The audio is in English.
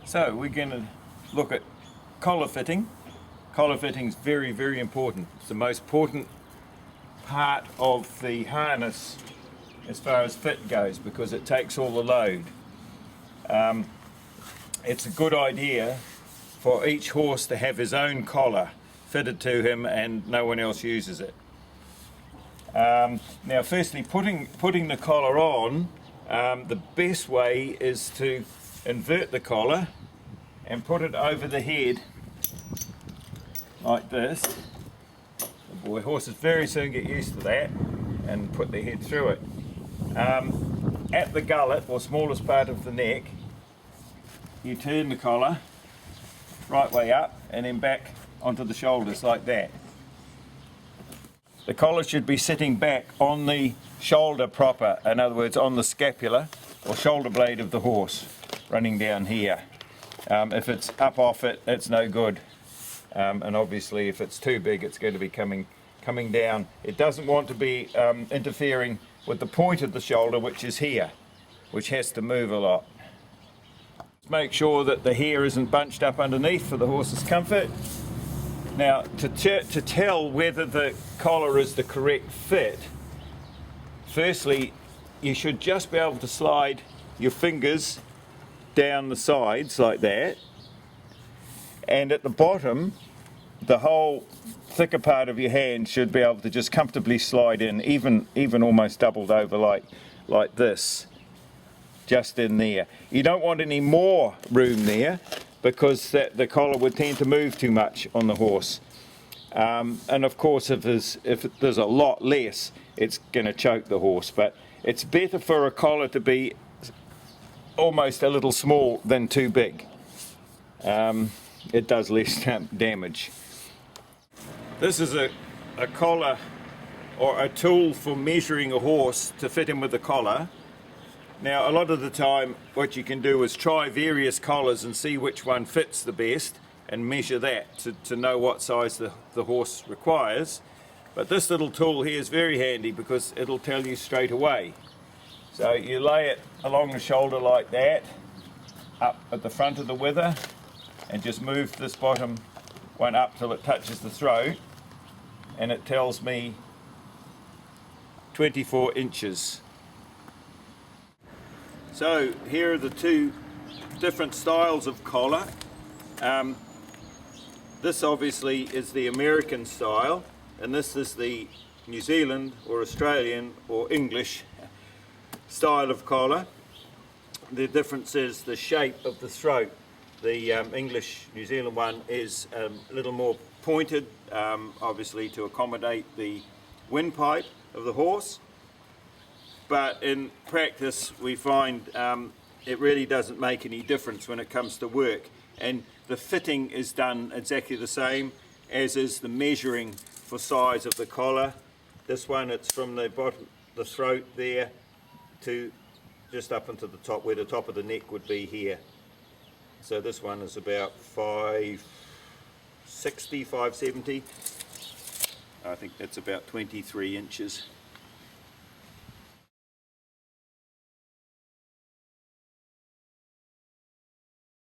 So we're going to look at collar fitting. Collar fitting is very, very important. It's the most important part of the harness as far as fit goes because it takes all the load. It's a good idea for each horse to have his own collar fitted to him and no one else uses it. Now firstly, putting the collar on, the best way is to invert the collar and put it over the head like this. The boy horses very soon get used to that and put their head through it. At the gullet, or smallest part of the neck, you turn the collar right way up and then back onto the shoulders like that. The collar should be sitting back on the shoulder proper, in other words on the scapula or shoulder blade of the horse, running down here. If it's up off it, it's no good. And obviously if it's too big, it's going to be coming down. It doesn't want to be interfering with the point of the shoulder, which is here, which has to move a lot. Make sure that the hair isn't bunched up underneath for the horse's comfort. Now, to tell whether the collar is the correct fit, firstly, you should just be able to slide your fingers down the sides like that, and at the bottom, the whole thicker part of your hand should be able to just comfortably slide in, even almost doubled over like this. Just in there. You don't want any more room there because the collar would tend to move too much on the horse. And of course if there's a lot less, it's going to choke the horse. But it's better for a collar to be almost a little small than too big. It does less damage. This is a collar or a tool for measuring a horse to fit him with the collar. Now a lot of the time what you can do is try various collars and see which one fits the best and measure that to know what size the horse requires. But this little tool here is very handy because it'll tell you straight away. So you lay it along the shoulder like that, up at the front of the wither, and just move this bottom one up till it touches the throat, and it tells me 24 inches. So here are the two different styles of collar. This obviously is the American style, and this is the New Zealand or Australian or English style of collar. The difference is the shape of the throat. The English New Zealand one is a little more pointed, obviously to accommodate the windpipe of the horse. But in practice we find it really doesn't make any difference when it comes to work, and the fitting is done exactly the same as is the measuring for size of the collar. This one, it's from the bottom, the throat there, to just up into the top where the top of the neck would be here. So this one is about 560, 570. I think that's about 23 inches.